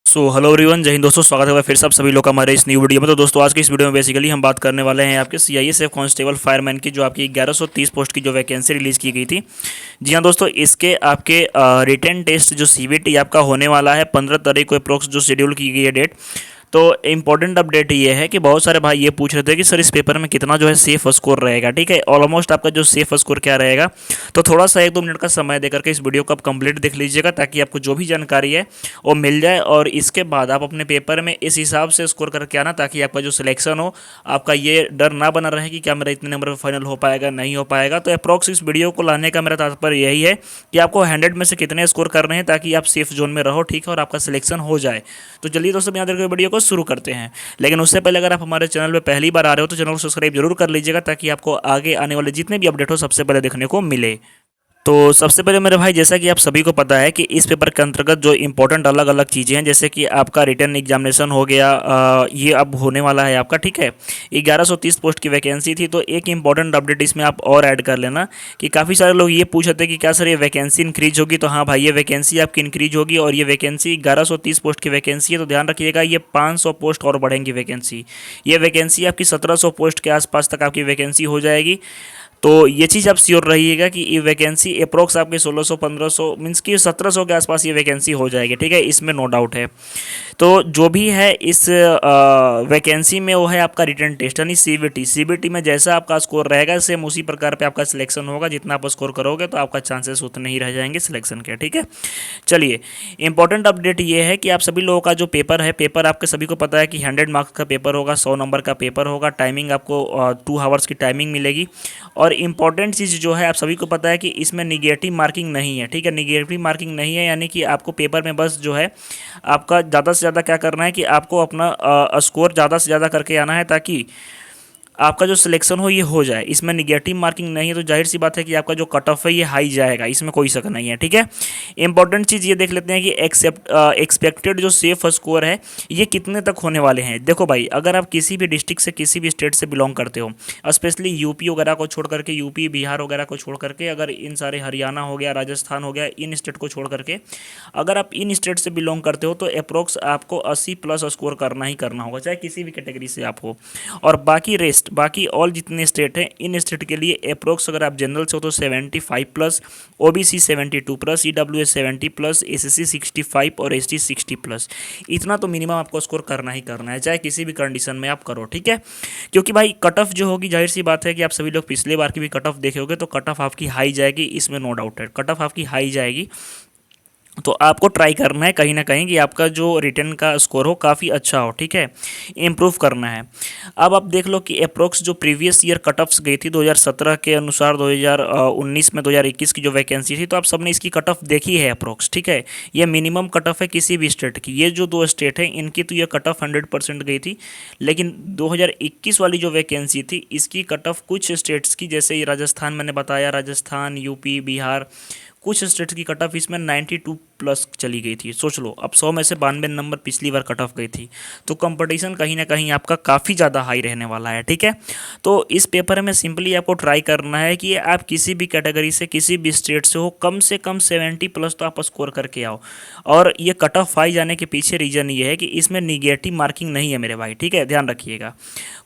Hello everyone, जय हिंद दोस्तों। स्वागत है फिर से आप सभी लोग का हमारे इस न्यू वीडियो में। तो दोस्तों आज की इस वीडियो में बेसिकली हम बात करने वाले हैं आपके सीआईएसएफ कांस्टेबल फायरमैन की, जो आपकी 1130 पोस्ट की जो वैकेंसी रिलीज़ की गई थी। जी हाँ दोस्तों, इसके आपके रिटन टेस्ट जो सीबीटी आपका होने वाला है 15 तारीख को अप्रोक्स, जो शेड्यूल की गई है डेट। तो इम्पोर्टेंट अपडेट ये है कि बहुत सारे भाई ये पूछ रहे थे कि सर इस पेपर में कितना जो है सेफ स्कोर रहेगा। ठीक है, ऑलमोस्ट आपका जो सेफ स्कोर क्या रहेगा, तो थोड़ा सा 1-2 मिनट का समय देकर के इस वीडियो को आप कंप्लीट देख लीजिएगा, ताकि आपको जो भी जानकारी है वो मिल जाए और इसके बाद आप अपने पेपर में इस हिसाब से स्कोर करके आना, ताकि आपका जो सिलेक्शन हो, आपका ये डर ना बना रहे कि क्या मेरा इतने नंबर पर फाइनल हो पाएगा नहीं हो पाएगा। तो अप्रॉक्स इस वीडियो को लाने का मेरा तात्पर्य यही है कि आपको 100 में से कितने स्कोर करने हैं, ताकि आप सेफ जोन में रहो। ठीक है, और आपका सिलेक्शन हो जाए। तो चलिए दोस्तों, यहाँ देखकर वीडियो को शुरू करते हैं। लेकिन उससे पहले अगर आप हमारे चैनल पे पहली बार आ रहे हो तो चैनल को सब्सक्राइब जरूर कर लीजिएगा, ताकि आपको आगे आने वाले जितने भी अपडेट हो सबसे पहले देखने को मिले। तो सबसे पहले मेरे भाई, जैसा कि आप सभी को पता है कि इस पेपर के अंतर्गत जो इंपॉर्टेंट अलग अलग चीज़ें हैं, जैसे कि आपका रिटन एग्जामिनेशन हो गया, ये अब होने वाला है आपका। ठीक है, 1130 पोस्ट की वैकेंसी थी। तो एक इंपॉर्टेंट अपडेट इसमें आप और ऐड कर लेना कि काफ़ी सारे लोग ये पूछ रहे थे कि क्या सर ये वैकेंसी इंक्रीज होगी। तो हाँ भाई, ये वैकेंसी आपकी इंक्रीज होगी, और ये वैकेंसी 1130 पोस्ट की वैकेंसी है। तो ध्यान रखिएगा, ये 500 पोस्ट और बढ़ेंगी वैकेंसी। ये वैकेंसी आपकी 1700 पोस्ट के आसपास तक आपकी वैकेंसी हो जाएगी। तो ये चीज़ आप श्योर रहिएगा कि ये वैकेंसी अप्रोक्स आपके 1600 1500 मीन्स कि 1700 के आसपास ये वैकेंसी हो जाएगी। ठीक है, इसमें नो डाउट है। तो जो भी है इस वैकेंसी में, वो है आपका रिटन टेस्ट यानी सीबीटी। सीबीटी में जैसा आपका स्कोर रहेगा, सेम उसी प्रकार पे आपका सिलेक्शन होगा। जितना आप स्कोर करोगे तो आपका चांसेस उतने ही रह जाएंगे सिलेक्शन के। ठीक है, चलिए इंपॉर्टेंट अपडेट ये है कि आप सभी लोगों का जो पेपर है, पेपर आपके सभी को पता है कि 100 मार्क्स का पेपर होगा, 100 नंबर का पेपर होगा। टाइमिंग आपको 2 आवर्स की टाइमिंग मिलेगी। और इम्पॉर्टेंट चीज़ जो है, आप सभी को पता है कि इसमें निगेटिव मार्किंग नहीं है। ठीक है, निगेटिव मार्किंग नहीं है, यानी कि आपको पेपर में बस जो है आपका ज़्यादा से ज़्यादा क्या करना है कि आपको अपना स्कोर ज़्यादा से ज़्यादा करके आना है, ताकि आपका जो सिलेक्शन हो ये हो जाए। इसमें निगेटिव मार्किंग नहीं है, तो जाहिर सी बात है कि आपका जो कट ऑफ है ये हाई जाएगा, इसमें कोई शक नहीं है। ठीक है, इंपॉर्टेंट चीज़ ये देख लेते हैं कि एक्सपेक्टेड जो सेफ स्कोर है ये कितने तक होने वाले हैं। देखो भाई, अगर आप किसी भी डिस्ट्रिक्ट से, किसी भी स्टेट से बिलोंग करते हो, स्पेशली यूपी वगैरह को छोड़ करके, यूपी बिहार वगैरह को छोड़ करके, अगर इन सारे हरियाणा हो गया, राजस्थान हो गया, इन स्टेट को छोड़ करके अगर आप इन स्टेट से बिलोंग करते हो, तो अप्रोक्स आपको 80 प्लस स्कोर करना ही करना होगा, चाहे किसी भी कैटेगरी से आप हो। और बाकी ऑल जितने स्टेट हैं, इन स्टेट के लिए अप्रोक्स अगर आप जनरल से हो तो 75 plus, OBC 72 plus, EWS 70 plus, SSC 65 और एसटी 60 प्लस। इतना तो मिनिमम आपको स्कोर करना ही करना है, चाहे किसी भी कंडीशन में आप करो। ठीक है, क्योंकि भाई कट ऑफ जो होगी, जाहिर सी बात है कि आप सभी लोग पिछले बार की भी कट ऑफ देखे होगे, तो कट ऑफ आपकी हाई जाएगी, इसमें नो डाउट है। कट ऑफ आपकी हाई जाएगी, तो आपको ट्राई करना है कहीं ना कहीं कि आपका जो रिटर्न का स्कोर हो काफ़ी अच्छा हो। ठीक है, इम्प्रूव करना है। अब आप देख लो कि अप्रोक्स जो प्रीवियस ईयर कट ऑफ्स गई थी 2017 के अनुसार, 2019 में 2021 की जो वैकेंसी थी, तो आप सबने इसकी कट ऑफ देखी है अप्रोक्स। ठीक है, ये मिनिमम कट ऑफ है किसी भी स्टेट की। ये जो 2 स्टेट हैं इनकी तो ये कट ऑफ 100% गई थी। लेकिन 2021 वाली जो वैकेंसी थी, इसकी कट ऑफ कुछ स्टेट्स की, जैसे राजस्थान मैंने बताया, राजस्थान, यूपी, बिहार, कुछ स्टेट्स की कट ऑफ इसमें 92 प्लस चली गई थी। सोच लो, अब 100 में से 92 नंबर पिछली बार कट ऑफ गई थी। तो कंपटीशन कहीं ना कहीं आपका काफ़ी ज़्यादा हाई रहने वाला है। ठीक है, तो इस पेपर में सिंपली आपको ट्राई करना है कि आप किसी भी कैटेगरी से, किसी भी स्टेट से कम 70 प्लस तो आप स्कोर करके आओ। और ये कट ऑफ हाई जाने के पीछे रीज़न ये है कि इसमें निगेटिव मार्किंग नहीं है मेरे भाई। ठीक है, ध्यान रखिएगा।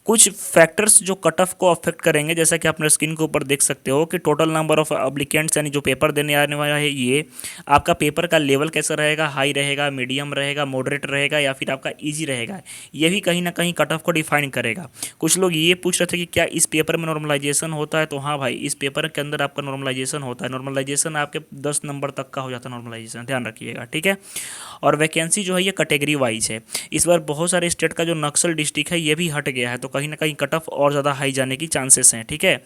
कुछ फैक्टर्स जो कट ऑफ को अफेक्ट करेंगे, जैसा कि आपने स्क्रीन के ऊपर देख सकते हो कि टोटल नंबर ऑफ एप्लीकेंट्स, यानी जो पेपर देने आने वाला है, ये आपका पेपर का लेवल कैसा रहेगा, हाई रहेगा, मीडियम रहेगा, मॉडरेट रहेगा, या फिर आपका इजी रहेगा, ये भी कहीं ना कहीं कट ऑफ को डिफाइन करेगा। कुछ लोग ये पूछ रहे थे कि क्या इस पेपर में नॉर्मलाइजेशन होता है, तो हाँ भाई, इस पेपर के अंदर आपका नॉर्मलाइजेशन होता है। नॉर्मलाइजेशन आपके 10 नंबर तक का हो जाता है नॉर्मलाइजेशन, ध्यान रखिएगा। ठीक है, और वैकेंसी जो है ये कैटेगरी वाइज है। इस बार बहुत सारे स्टेट का जो नक्सल डिस्ट्रिक्ट है ये भी हट गया है, तो कहीं ना कहीं कट ऑफ और ज़्यादा हाई जाने की चांसेस हैं। ठीक है,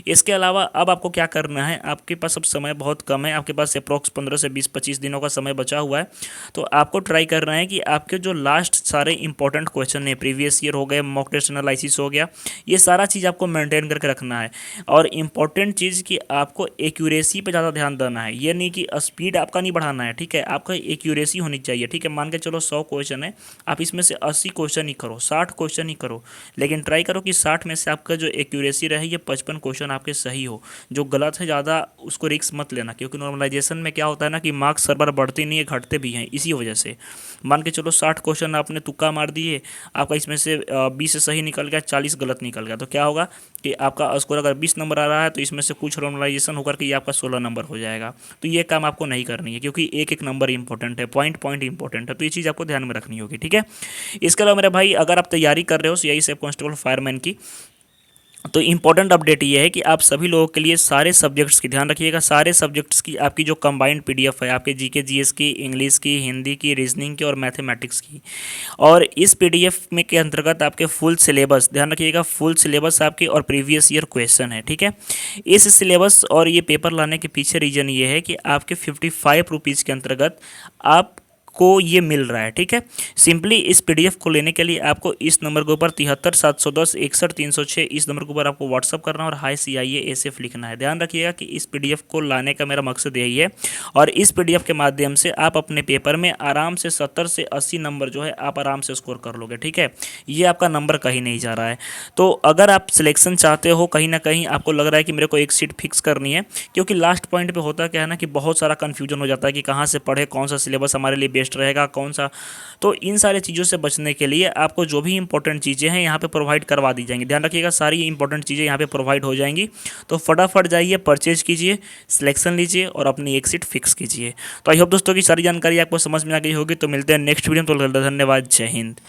इसके अलावा अब आपको क्या करना है, आपके पास अब समय बहुत कम है, आपके पास अप्रॉक्स 15 से 20-25 दिनों का समय बचा हुआ है। तो आपको ट्राई करना है कि आपके जो लास्ट सारे इंपॉर्टेंट क्वेश्चन है, प्रीवियस ईयर हो गए, मॉक टेस्ट एनालिसिस हो गया, ये सारा चीज़ आपको मेंटेन करके रखना है। और इम्पॉर्टेंट चीज़ कि आपको एक्यूरेसी पे ज़्यादा ध्यान देना है, ये नहीं कि स्पीड आपका नहीं बढ़ाना है। ठीक है, आपका एक्यूरेसी होनी चाहिए। ठीक है, मान के चलो 100 क्वेश्चन है, आप इसमें से 80 क्वेश्चन ही करो, 60 क्वेश्चन ही करो, लेकिन ट्राई करो कि 60 में से आपका जो एक्यूरेसी रहे ये 55 क्वेश्चन आपके सही हो। जो गलत है ज़्यादा उसको रिस्क मत लेना, क्योंकि क्योंकि नॉर्मलाइजेशन में क्या होता है ना कि मार्क्स हर बार बढ़ते नहीं है, घटते भी हैं। इसी वजह से मान के चलो 60 क्वेश्चन आपने तुक्का मार दिए, आपका इसमें से 20 सही निकल गया, 40 गलत निकल गया, तो क्या होगा कि आपका स्कोर अगर 20 नंबर आ रहा है तो इसमें से कुछ नॉर्मलाइजेशन होकर के ये आपका 16 नंबर हो जाएगा। तो ये काम आपको नहीं करनी है, क्योंकि एक एक नंबर इंपॉर्टेंट है, पॉइंट पॉइंट इंपॉर्टेंट है, तो ये चीज़ आपको ध्यान में रखनी होगी, ठीक है। इसके अलावा मेरे भाई, अगर आप तैयारी कर रहे हो सीआई सेफ कांस्टेबल फायरमैन की, तो इम्पॉर्टेंट अपडेट ये है कि आप सभी लोगों के लिए सारे सब्जेक्ट्स की ध्यान रखिएगा। सारे सब्जेक्ट्स की आपकी जो कंबाइंड पीडीएफ है, आपके जीके जीएस की, इंग्लिश की, हिंदी की, रीजनिंग की और मैथमेटिक्स की, और इस पीडीएफ में के अंतर्गत आपके फुल सिलेबस, ध्यान रखिएगा, फुल सिलेबस आपके और प्रीवियस ईयर क्वेश्चन है, ठीक है। इस सिलेबस और ये पेपर लाने के पीछे रीजन ये है कि आपके 55 रुपीज़ के अंतर्गत आप को ये मिल रहा है, ठीक है। सिंपली इस पीडीएफ को लेने के लिए आपको इस नंबर के ऊपर 73 710 61 306 इस नंबर के ऊपर आपको व्हाट्सअप करना और हाई CIA SF लिखना है। ध्यान रखिएगा कि इस पीडीएफ को लाने का मेरा मकसद यही है, और इस पीडीएफ के माध्यम से आप अपने पेपर में आराम से 70 से 80 नंबर जो है आप आराम से स्कोर कर लोगे, ठीक है। ये आपका नंबर कहीं नहीं जा रहा है। तो अगर आप सिलेक्शन चाहते हो, कहीं ना कहीं आपको लग रहा है कि मेरे को एक सीट फिक्स करनी है, क्योंकि लास्ट पॉइंट पे होता क्या है ना कि बहुत सारा कन्फ्यूजन हो जाता है कि कहाँ से पढ़े, कौन सा सिलेबस हमारे लिए बेस्ट रहेगा, कौन सा। तो इन सारे चीज़ों से बचने के लिए आपको जो भी इंपॉर्टेंट चीज़ें हैं यहाँ पे प्रोवाइड करवा दी जाएंगी। ध्यान रखिएगा, सारी इंपॉर्टेंट चीज़ें यहाँ पे प्रोवाइड हो जाएंगी। तो फटाफट जाइए, परचेज कीजिए, सिलेक्शन लीजिए और अपनी एक सीट फिक्स कीजिए। तो आई होप दोस्तों की सारी जानकारी आपको समझ में आ गई होगी। तो मिलते हैं नेक्स्ट वीडियो में, तो धन्यवाद, जय हिंद।